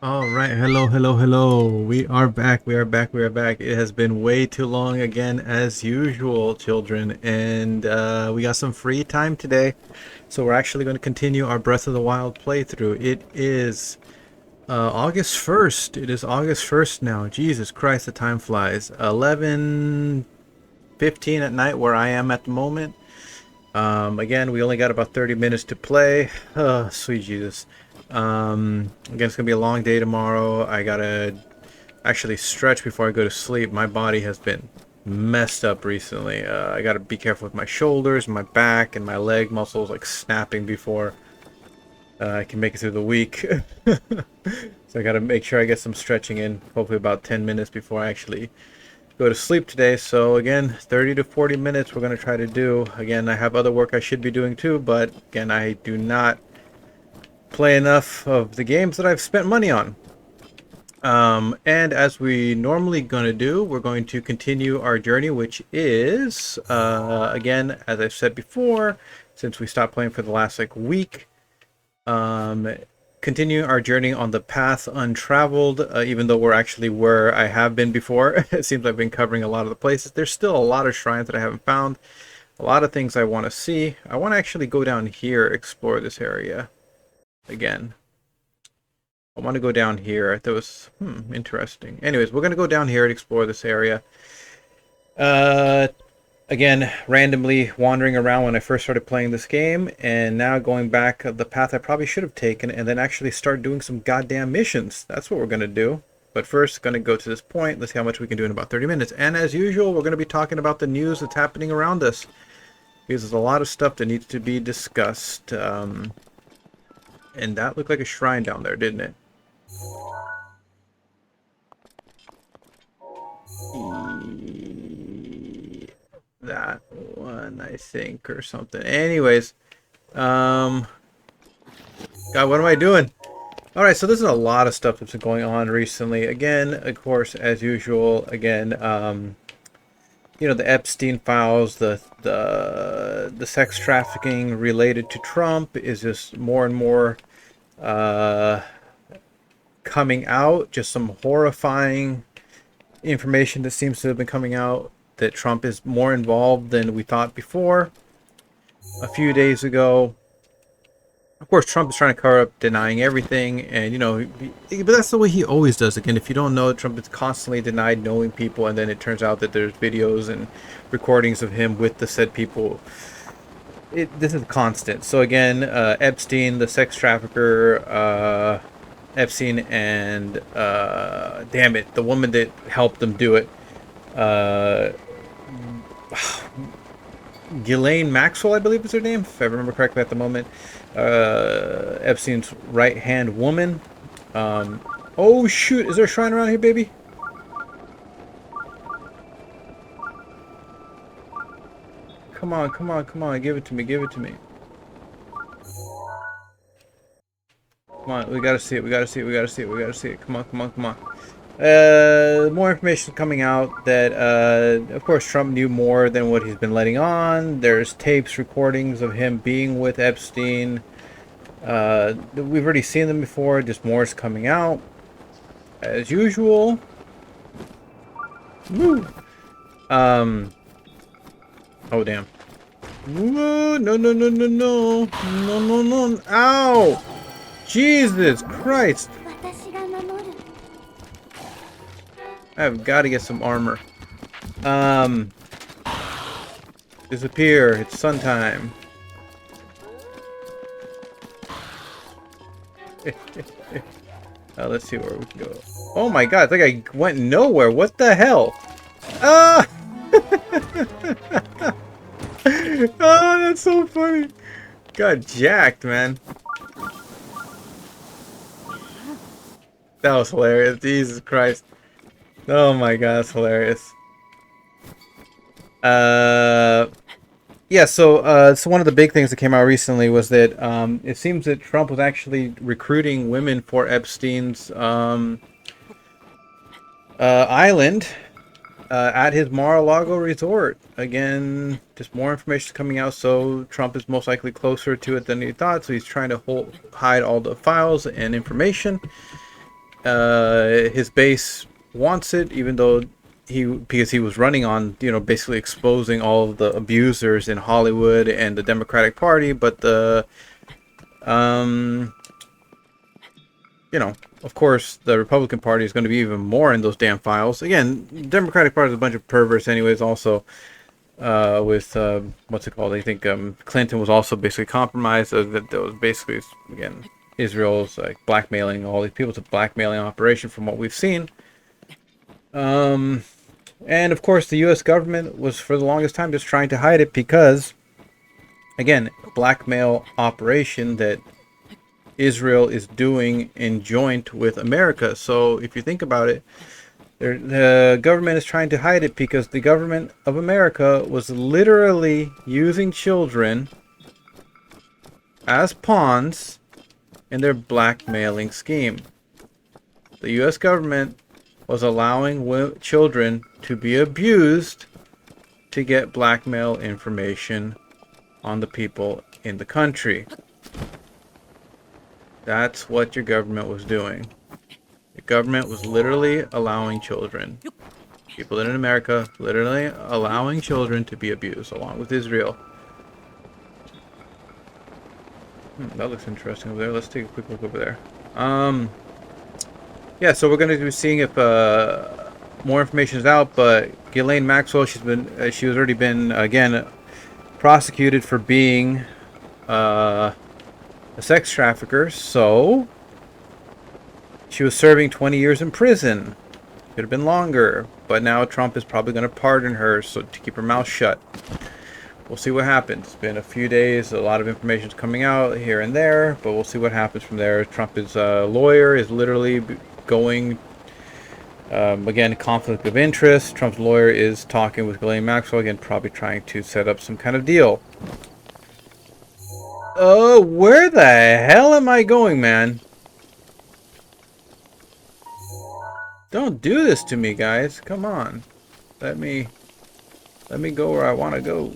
All right, hello. We are back. We are back. It has been way too long again, as usual, children, and we got some free time today, so we're actually going to continue our Breath of the Wild playthrough. It is August 1st. It is August 1st now. Jesus Christ, the time flies. 11:15 at night where I am at the moment. Again, we only got about 30 minutes to play. Oh, sweet Jesus. Again, it's gonna be a long day tomorrow. I gotta actually stretch before I go to sleep. My body has been messed up recently. I gotta be careful with my shoulders, my back, and my leg muscles like snapping before I can make it through the week. So I gotta make sure I get some stretching in. Hopefully about 10 minutes before I actually go to sleep today. So again, 30 to 40 minutes we're going to try to do. Again, I have other work I should be doing too, but again, I do not play enough of the games that I've spent money on. And as we normally going to do, we're going to continue our journey, which is, again, as I've said before, since we stopped playing for the last like week, um, continue our journey on the path untraveled, even though we're actually where I have been before. It seems I've been covering a lot of the places. There's still a lot of shrines that I haven't found, a lot of things I want to see. I want to actually go down here, explore this area again. I want to go down here. That was interesting. Anyways, we're going to go down here and explore this area. Uh, Again, randomly wandering around when I first started playing this game, and now going back the path I probably should have taken, and then actually start doing some goddamn missions. That's what we're going to do. But first, going to go to this point. Let's see how much we can do in about 30 minutes. And as usual, we're going to be talking about the news that's happening around us, because there's a lot of stuff that needs to be discussed. And that looked like a shrine down there, didn't it? That one, I think, or something. Anyways, God, what am I doing? All right, so this is a lot of stuff that's been going on recently. Again, of course, as usual. Again, the Epstein files, the sex trafficking related to Trump is just more and more coming out. Just some horrifying information that seems to have been coming out that Trump is more involved than we thought before. A few days ago, of course, Trump is trying to cover up, denying everything, and but that's the way he always does. Again, if you don't know, Trump is constantly denied knowing people, and then it turns out that there's videos and recordings of him with the said people. This is constant. So again, Epstein, the sex trafficker, Epstein, and damn it, the woman that helped them do it, uh, Ghislaine Maxwell, I believe is her name, if I remember correctly at the moment. Epstein's right-hand woman. Oh shoot, is there a shrine around here, baby? Come on, give it to me, Come on, we gotta see it. Come on. More information coming out that, of course, Trump knew more than what he's been letting on. There's tapes, recordings of him being with Epstein. We've already seen them before, just more is coming out. As usual. Woo! Oh, damn. Whoa, no. Ow! Jesus Christ! I've got to get some armor. Disappear. It's sun time. Let's see where we can go. Oh my god, I think I went nowhere. What the hell? Ah! Oh, that's so funny. Got jacked, man. That was hilarious. Jesus Christ. Oh my god, that's hilarious. Yeah, so one of the big things that came out recently was that it seems that Trump was actually recruiting women for Epstein's island at his Mar-a-Lago resort. Again, just more information coming out, so Trump is most likely closer to it than he thought, so he's trying to hide all the files and information. his base wants it, even though because he was running on, you know, basically exposing all of the abusers in Hollywood and the Democratic Party, but the you know, of course, the Republican Party is going to be even more in those damn files. Again, the Democratic Party is a bunch of perverts, anyways. Also, with what's it called? I think Clinton was also basically compromised. That was basically, again, Israel's like blackmailing all these people. It's a blackmailing operation, from what we've seen. And of course, the U.S. government was for the longest time just trying to hide it because, again, blackmail operation that Israel is doing in joint with America. So if you think about it, the government is trying to hide it because the government of America was literally using children as pawns in their blackmailing scheme. The U.S. government was allowing children to be abused to get blackmail information on the people in the country. That's what your government was doing. The government was literally allowing children, people in America, literally allowing children to be abused, along with Israel. That looks interesting over there. Let's take a quick look over there. Yeah, so we're going to be seeing if more information is out, but Ghislaine Maxwell, she's already been, again, prosecuted for being a sex trafficker, so she was serving 20 years in prison. Could have been longer, but now Trump is probably going to pardon her so to keep her mouth shut. We'll see what happens. It's been a few days, a lot of information is coming out here and there, but we'll see what happens from there. Trump's lawyer is literally going, again, conflict of interest. Trump's lawyer is talking with Ghislaine Maxwell, again, probably trying to set up some kind of deal. Oh, where the hell am I going, man? Don't do this to me, guys. Come on. Let me go where I want to go.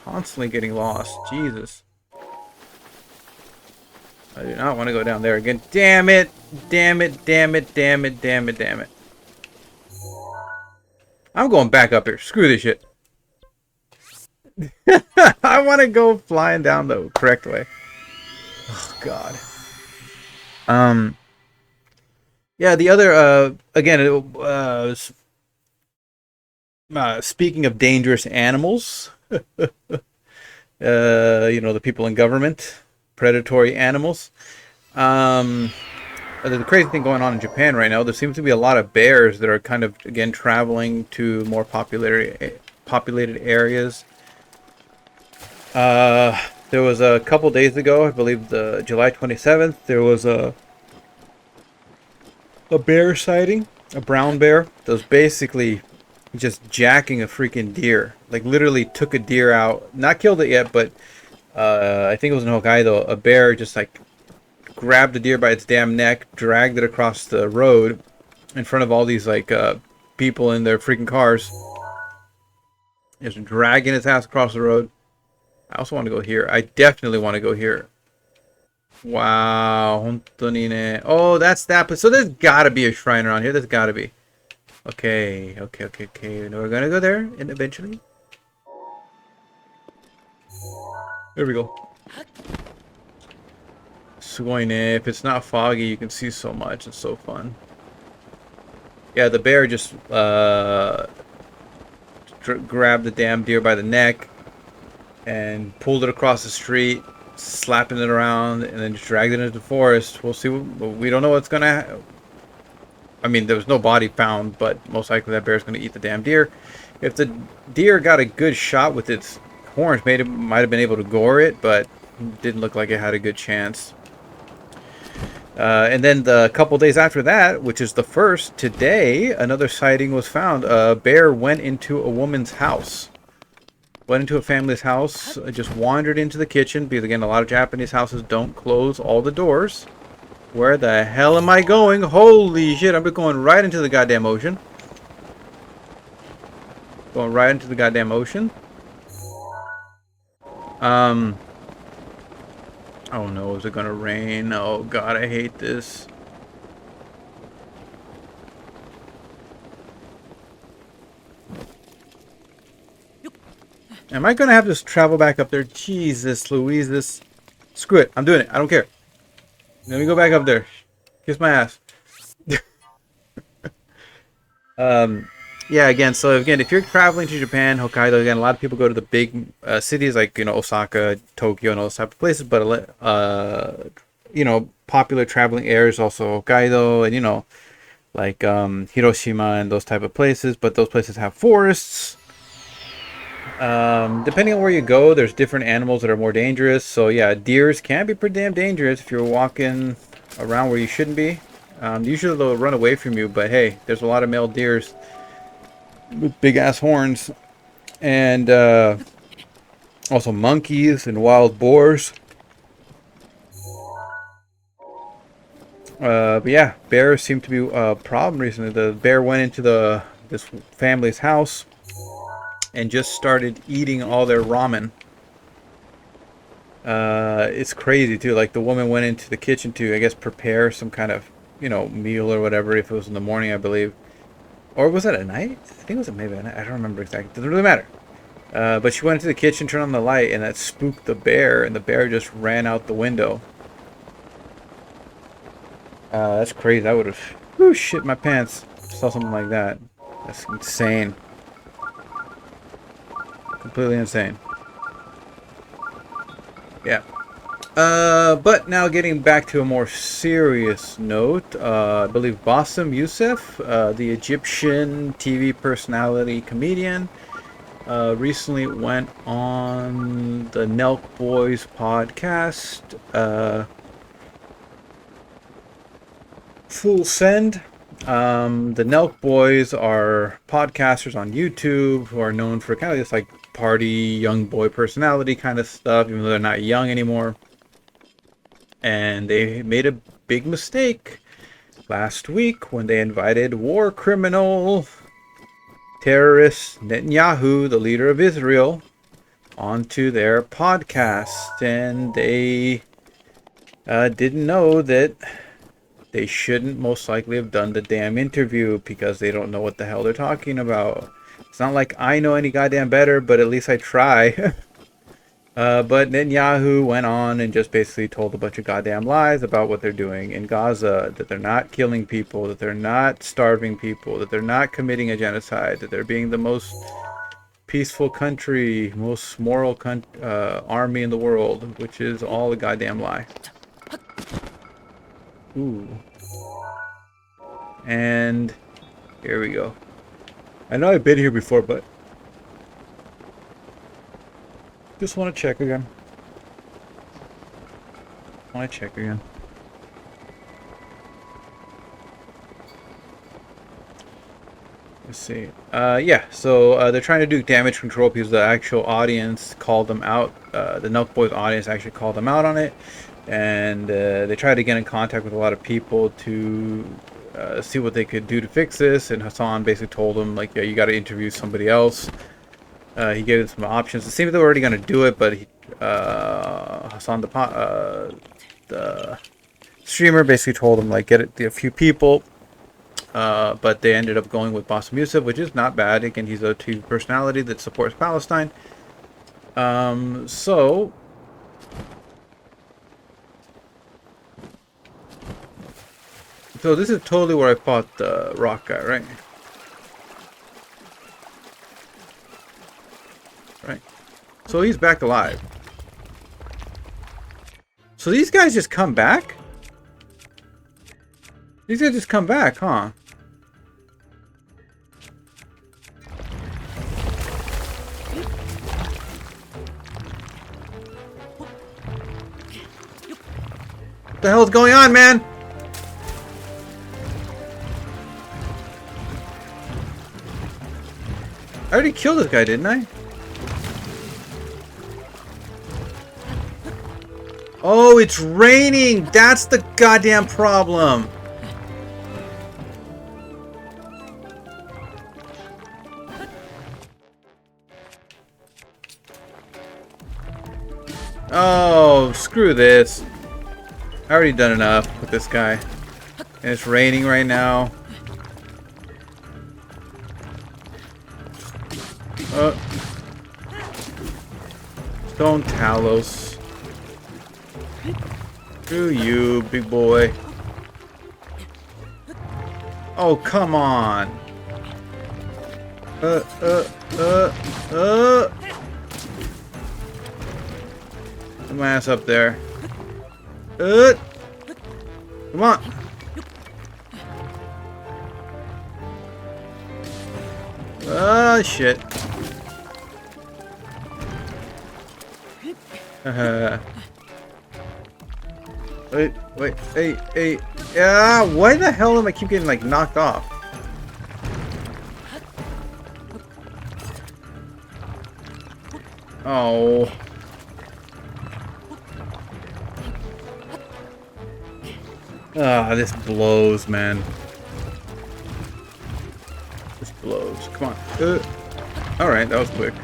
Constantly getting lost. Jesus. I do not want to go down there again. Damn it. Damn it. Damn it. Damn it. Damn it. Damn it. I'm going back up here. Screw this shit. I want to go flying down the correct way. Oh, God. Yeah, the other, again, speaking of dangerous animals, you know, the people in government, predatory animals. There's a crazy thing going on in Japan right now. There seems to be a lot of bears that are kind of, again, traveling to more populated areas. There was a couple days ago, I believe the July 27th, there was a bear sighting, a brown bear that was basically just jacking a freaking deer. Like literally took a deer out, not killed it yet, but I think it was in Hokkaido. A bear just like grabbed the deer by its damn neck, dragged it across the road in front of all these like people in their freaking cars. Just dragging its ass across the road. I also want to go here. I definitely want to go here. Wow. Oh, that's that. But so there's gotta be a shrine around here. There's gotta be. Okay. We're gonna go there and eventually. There we go. If it's not foggy, you can see so much. It's so fun. Yeah, the bear just grabbed the damn deer by the neck and pulled it across the street, slapping it around, and then just dragged it into the forest. We'll see. We don't know what's gonna. I mean, there was no body found, but most likely that bear's gonna eat the damn deer. If the deer got a good shot with its horns, might have been able to gore it, but didn't look like it had a good chance. And then the couple days after that, which is the first, today, another sighting was found. A bear went into a woman's house. Went into a family's house, just wandered into the kitchen, because again, a lot of Japanese houses don't close all the doors. Where the hell am I going? Holy shit, I'm going right into the goddamn ocean. Going right into the goddamn ocean. Oh no, is it gonna rain? Oh god, I hate this. Am I gonna have to travel back up there? Jesus Louise, this. Screw it, I'm doing it. I don't care. Let me go back up there. Kiss my ass. Yeah, again, so again, if you're traveling to Japan, Hokkaido, again, a lot of people go to the big cities like, Osaka, Tokyo, and all those type of places, but, popular traveling areas also Hokkaido and, like Hiroshima and those type of places, but those places have forests. Depending on where you go, there's different animals that are more dangerous. So yeah, deers can be pretty damn dangerous if you're walking around where you shouldn't be. Usually they'll run away from you, but hey, there's a lot of male deers with big ass horns, and also monkeys and wild boars. But yeah, bears seem to be a problem recently. The bear went into this family's house and just started eating all their ramen. It's crazy too. Like the woman went into the kitchen to, I guess, prepare some kind of, meal or whatever. If it was in the morning, I believe, or was it at night? I think it was maybe at night. I don't remember exactly. Doesn't really matter. But she went into the kitchen, turned on the light, and that spooked the bear, and the bear just ran out the window. That's crazy. I would have, shit my pants. Saw something like that. That's insane. Completely insane. Yeah. But now getting back to a more serious note, I believe Bassem Youssef, the Egyptian TV personality comedian, recently went on the Nelk Boys podcast, Full Send. The Nelk Boys are podcasters on YouTube who are known for kind of just like party young boy personality kind of stuff, even though they're not young anymore. And they made a big mistake last week when they invited war criminal terrorist Netanyahu, the leader of Israel, onto their podcast, and they didn't know that they shouldn't most likely have done the damn interview because they don't know what the hell they're talking about. It's not like I know any goddamn better, but at least I try. But Netanyahu went on and just basically told a bunch of goddamn lies about what they're doing in Gaza, that they're not killing people, that they're not starving people, that they're not committing a genocide, that they're being the most peaceful country, most moral army in the world, which is all a goddamn lie. Ooh. And here we go. I know I've been here before, but just want to check again. Let's see. Yeah, so they're trying to do damage control because the actual audience called them out. The Nelk Boys audience actually called them out on it. And they tried to get in contact with a lot of people to see what they could do to fix this. And Hassan basically told them, like, yeah, you got to interview somebody else. He gave them some options. It seemed they were already going to do it, but Hassan, the streamer, basically told him, like, get a few people. But they ended up going with Bassem Youssef, which is not bad. Again, he's a TV personality that supports Palestine. So this is totally where I fought the rock guy, right? Right. So he's back alive. So these guys just come back? These guys just come back, huh? What the hell is going on, man? I already killed this guy, didn't I? Oh, it's raining! That's the goddamn problem! Oh, screw this. I already done enough with this guy. And it's raining right now. Stone Talos. Screw you, big boy. Oh, come on. Put my ass up there. Come on. Oh, shit. Wait, hey. Yeah, why the hell am I keep getting, like, knocked off? Oh. Ah, this blows, man. This blows. Come on. Alright, that was quick.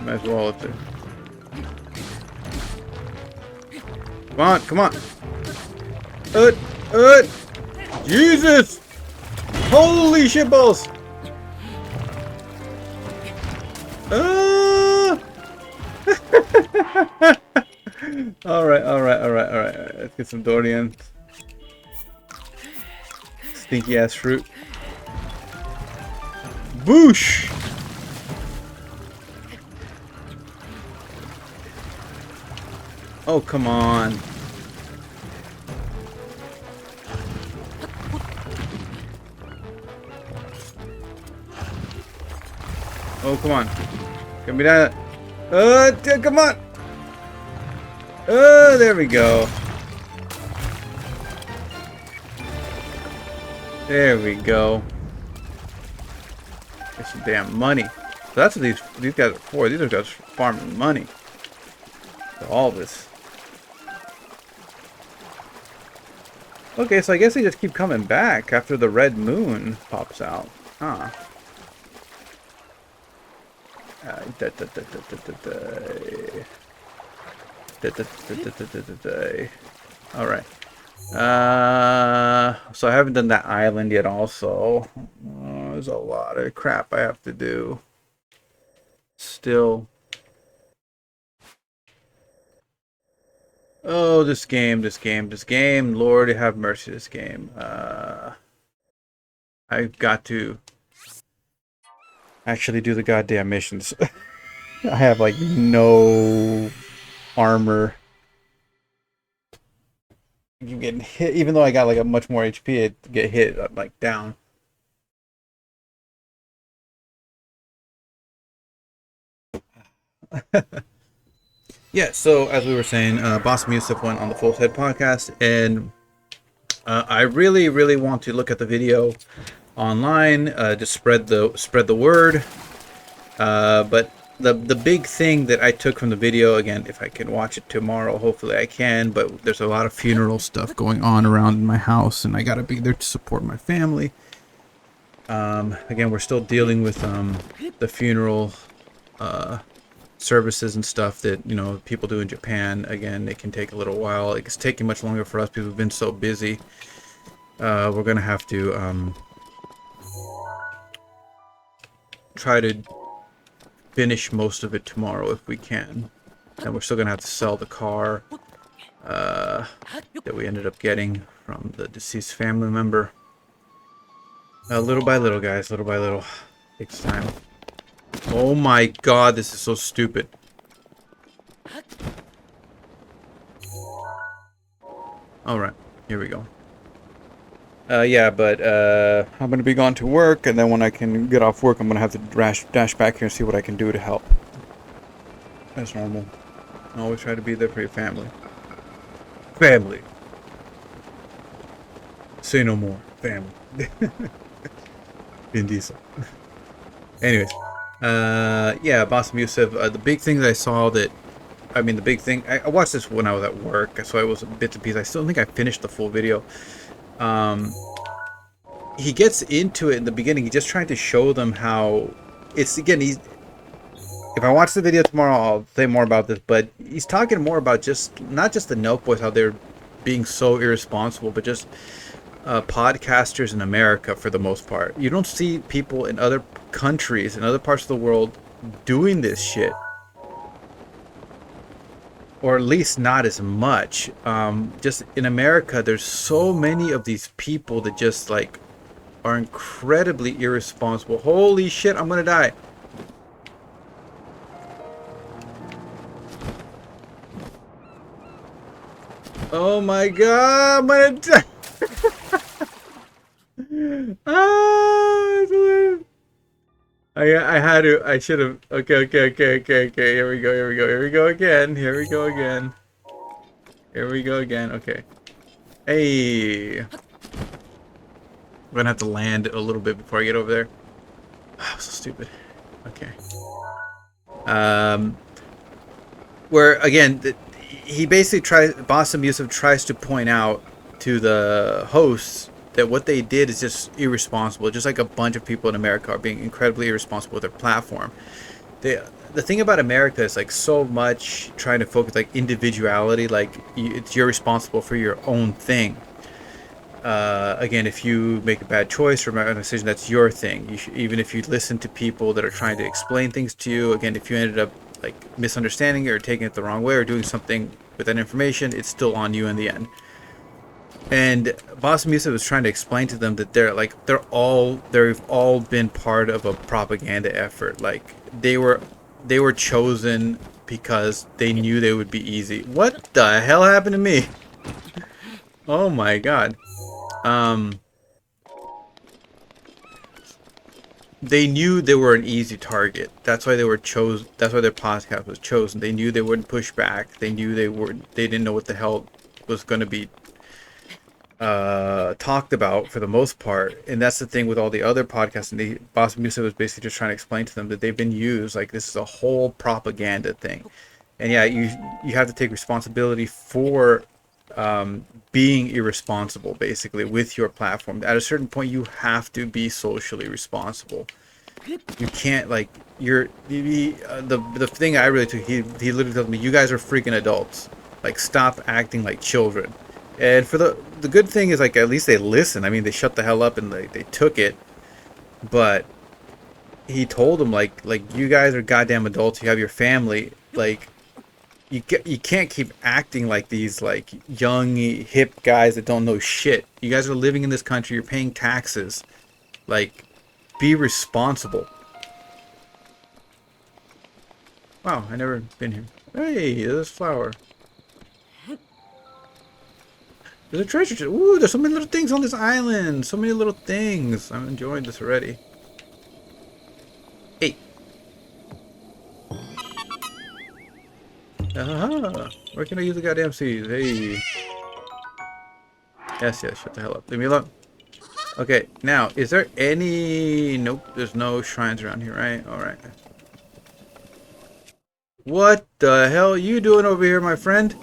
Might as well up there. Come on. Jesus! Holy shitballs! Alright. Let's get some Dorian. Stinky ass fruit. Boosh! Oh, come on. Oh, come on. Give me that. Come on. There we go. There we go. Get some damn money. So that's what these guys are for. These are guys farming money. For all this. Okay, so I guess they just keep coming back after the red moon pops out. Huh. Alright. So I haven't done that island yet also. There's a lot of crap I have to do. Still. Oh, this game. Lord have mercy, this game. I've got to actually do the goddamn missions. I have like no armor. You getting hit, even though I got like a much more HP, I get hit like down. Yeah, so as we were saying, Boss Yusuf went on the Full Head podcast, and I really want to look at the video online to spread the word. But the big thing that I took from the video, again, if I can watch it tomorrow, hopefully I can. But there's a lot of funeral stuff going on around in my house, and I gotta be there to support my family. Again, we're still dealing with the funeral services and stuff that, you know, people do in Japan. Again, it can take a little while. It's taking much longer for us because we've been so busy. We're gonna have to try to finish most of it tomorrow if we can. And we're still gonna have to sell the car that we ended up getting from the deceased family member. Little by little, guys, little by little. Takes time. Oh my god, this is so stupid. Alright, here we go. Yeah, but I'm going to be gone to work, and then when I can get off work, I'm going to have to dash back here and see what I can do to help. That's normal. Always try to be there for your family. Family. Say no more. Family. Vin Diesel. Anyways. Yeah, Boss Yusuf. The big thing that I saw that... I mean, the big thing... I watched this when I was at work, so I was bits and pieces. I still don't think I finished the full video. He gets into it in the beginning. He's just trying to show them how it's, again, if I watch the video tomorrow, I'll say more about this. But he's talking more about just not just the Nelk Boys, how they're being so irresponsible, but just podcasters in America for the most part. You don't see people in other countries, in other parts of the world, doing this shit, or at least not as much. Just in America, there's so many of these people that just like are incredibly irresponsible. Holy shit, I'm gonna die. Oh my god, I'm gonna die. Ah, I had to. I should have. Okay. Here we go. Here we go again. Here we go again. Here we go again. Okay. Hey. I'm gonna have to land a little bit before I get over there. Oh, so stupid. Okay. Where again, he basically Bassam Youssef tries to point out to the hosts that what they did is just irresponsible. Just like a bunch of people in America are being incredibly irresponsible with their platform. The thing about America is like so much trying to focus like individuality, like you're responsible for your own thing. Again, if you make a bad choice or make a decision, that's your thing. Even if you listen to people that are trying to explain things to you, again, if you ended up like misunderstanding it or taking it the wrong way or doing something with that information, it's still on you in the end. And Boss Musa was trying to explain to them that they've all been part of a propaganda effort. Like they were chosen because they knew they would be easy. What the hell happened to me? Oh my god. They knew they were an easy target. That's why they were chosen. That's why their podcast was chosen. They knew they wouldn't push back. They knew they didn't know what the hell was going to be talked about for the most part. And that's the thing with all the other podcasts. And the Boss Musa was basically just trying to explain to them that they've been used. Like this is a whole propaganda thing. And yeah, you have to take responsibility for being irresponsible basically with your platform. At a certain point you have to be socially responsible. You can't like the thing I really took, he literally told me, you guys are freaking adults, like stop acting like children. And for the good thing is like at least they listen. I mean, they shut the hell up and they took it. But he told them like you guys are goddamn adults, you have your family, like you can't keep acting like these like young hip guys that don't know shit. You guys are living in this country, you're paying taxes. Like, be responsible. Wow, I never been here. Hey, there's a flower. There's a treasure chest. Ooh, there's so many little things on this island. So many little things. I'm enjoying this already. Hey. Aha! Where can I use the goddamn seeds? Hey. Yes, shut the hell up. Leave me alone. Okay, now, is there any... Nope, there's no shrines around here, right? Alright. What the hell are you doing over here, my friend?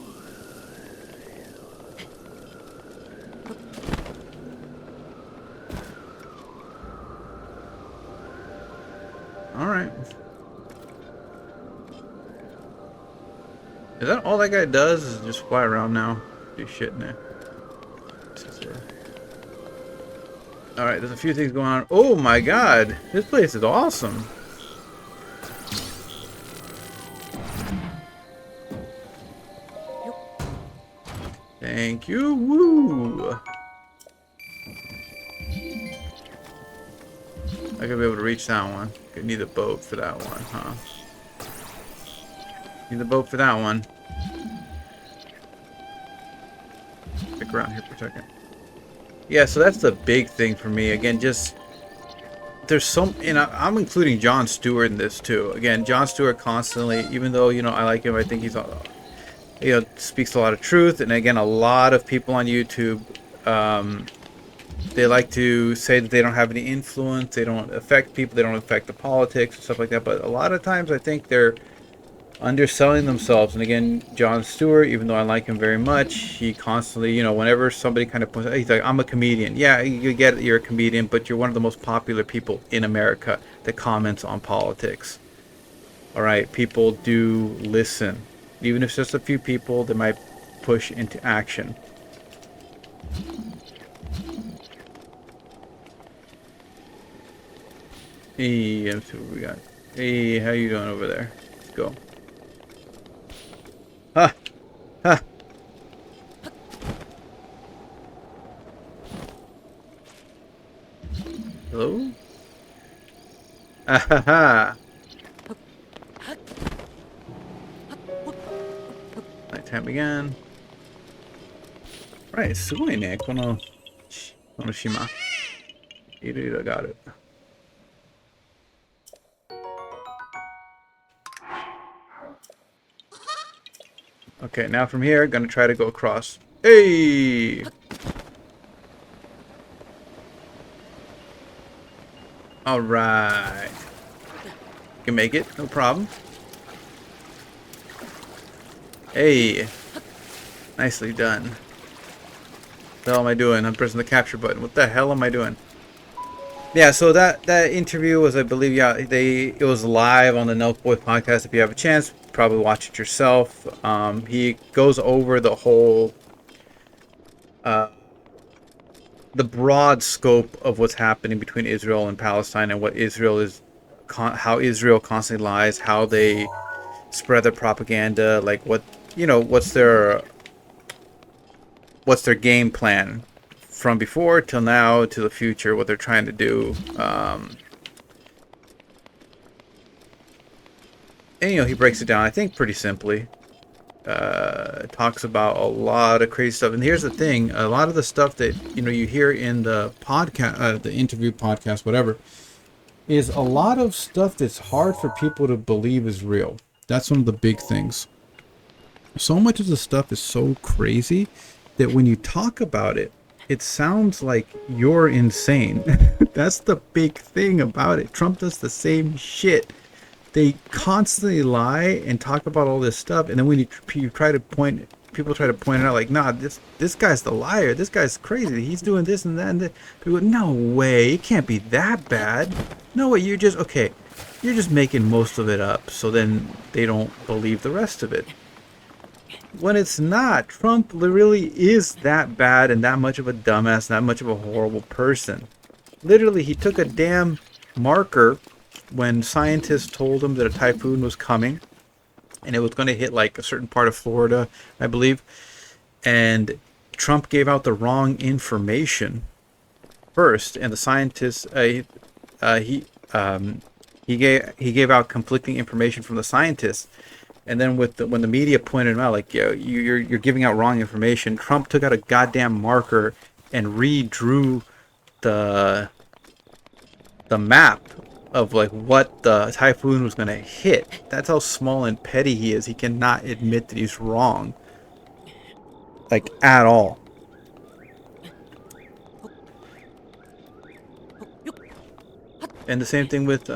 Alright. Is that all that guy does? Is just fly around now? Do shit in there. Alright, there's a few things going on. Oh my god! This place is awesome! Thank you! Woo! I could be able to reach that one. Could need a boat for that one, huh? Need a boat for that one. Stick around here for a second. Yeah, so that's the big thing for me. Again, just there's some, and I'm including Jon Stewart in this too. Again, Jon Stewart constantly, even though I like him, I think he's speaks a lot of truth. And again, a lot of people on YouTube, they like to say that they don't have any influence, they don't affect people, they don't affect the politics and stuff like that. But a lot of times, I think they're underselling themselves. And again, Jon Stewart, even though I like him very much, he constantly, whenever somebody kind of points, he's like, I'm a comedian. Yeah, you get it, you're a comedian, but you're one of the most popular people in America that comments on politics. All right, people do listen. Even if it's just a few people, they might push into action. Hey, let's see what we got. Hey, how you doing over there? Let's go. Ha! Ha! Hello? Ah ha ha! Nighttime again. Right, すごいね、この島。いろいろがある。Okay, now from here, gonna try to go across. Hey! Alright. Can make it, no problem. Hey! Nicely done. What the hell am I doing? I'm pressing the capture button. What the hell am I doing? Yeah, so that interview was, I believe, yeah, it was live on the Nelk Boys podcast. If you have a chance, probably watch it yourself. He goes over the whole, the broad scope of what's happening between Israel and Palestine, and what Israel is, how Israel constantly lies, how they spread their propaganda, like what's their game plan from before till now to the future, what they're trying to do. And he breaks it down, I think, pretty simply. Talks about a lot of crazy stuff. And here's the thing: a lot of the stuff that you hear in the podcast, the interview podcast, whatever, is a lot of stuff that's hard for people to believe is real. That's one of the big things. So much of the stuff is so crazy that when you talk about it, it sounds like you're insane. That's the big thing about it. Trump does the same shit. They constantly lie and talk about all this stuff, and then when you try to people try to point it out, like, nah, this guy's the liar. This guy's crazy. He's doing this and that. And that. People go, no way. It can't be that bad. No way. You're just making most of it up. So then they don't believe the rest of it. When it's not. Trump really is that bad and that much of a dumbass, that much of a horrible person. Literally, he took a damn marker when scientists told him that a typhoon was coming and it was going to hit like a certain part of Florida, I believe, and Trump gave out the wrong information first, and the scientists he gave out conflicting information from the scientists. And then when the media pointed him out, like, yo, you're giving out wrong information, Trump took out a goddamn marker and redrew the map of like what the typhoon was going to hit. That's how small and petty he is. He cannot admit that he's wrong, like, at all. And the same thing with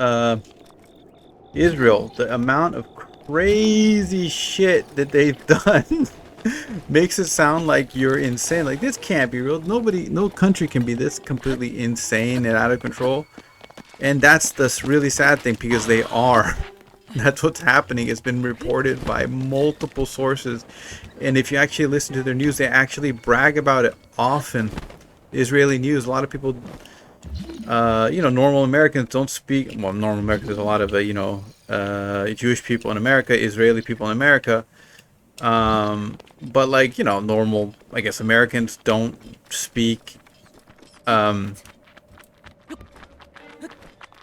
Israel. The amount of crazy shit that they've done makes it sound like you're insane. Like, this can't be real. No country can be this completely insane and out of control. And that's the really sad thing, because they are. That's what's happening. It's been reported by multiple sources. And if you actually listen to their news, they actually brag about it often. Israeli news, a lot of people, normal Americans don't speak. Well, normal Americans, there's a lot of, Jewish people in America, Israeli people in America. But, like, normal, I guess, Americans don't speak,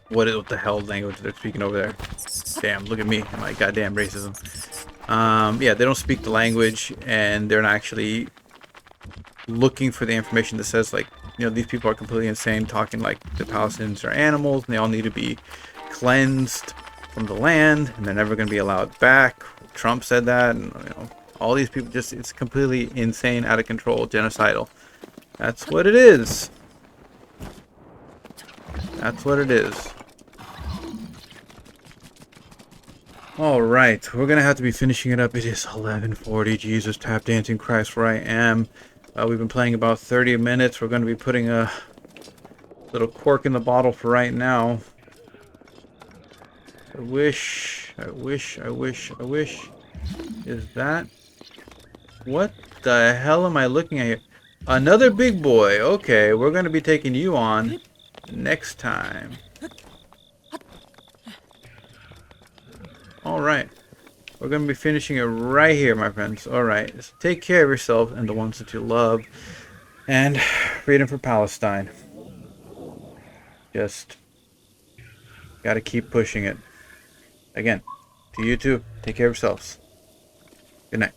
what the hell language they're speaking over there. Damn, look at me, my goddamn racism. Yeah, they don't speak the language, and they're not actually looking for the information that says, like, these people are completely insane, talking like the Palestinians are animals, and they all need to be cleansed from the land, and they're never going to be allowed back. Trump said that, and, all these people it's completely insane, out of control, genocidal. That's what it is. That's what it is. Alright, we're gonna have to be finishing it up. It is 11:40. Jesus, tap dancing Christ, where I am. We've been playing about 30 minutes. We're gonna be putting a little cork in the bottle for right now. I wish. I wish. I wish. I wish. Is that? What the hell am I looking at here? Another big boy. Okay, we're going to be taking you on next time. Alright. We're going to be finishing it right here, my friends. Alright. So take care of yourself and the ones that you love. And freedom for Palestine. Just got to keep pushing it. Again, to you too. Take care of yourselves. Good night.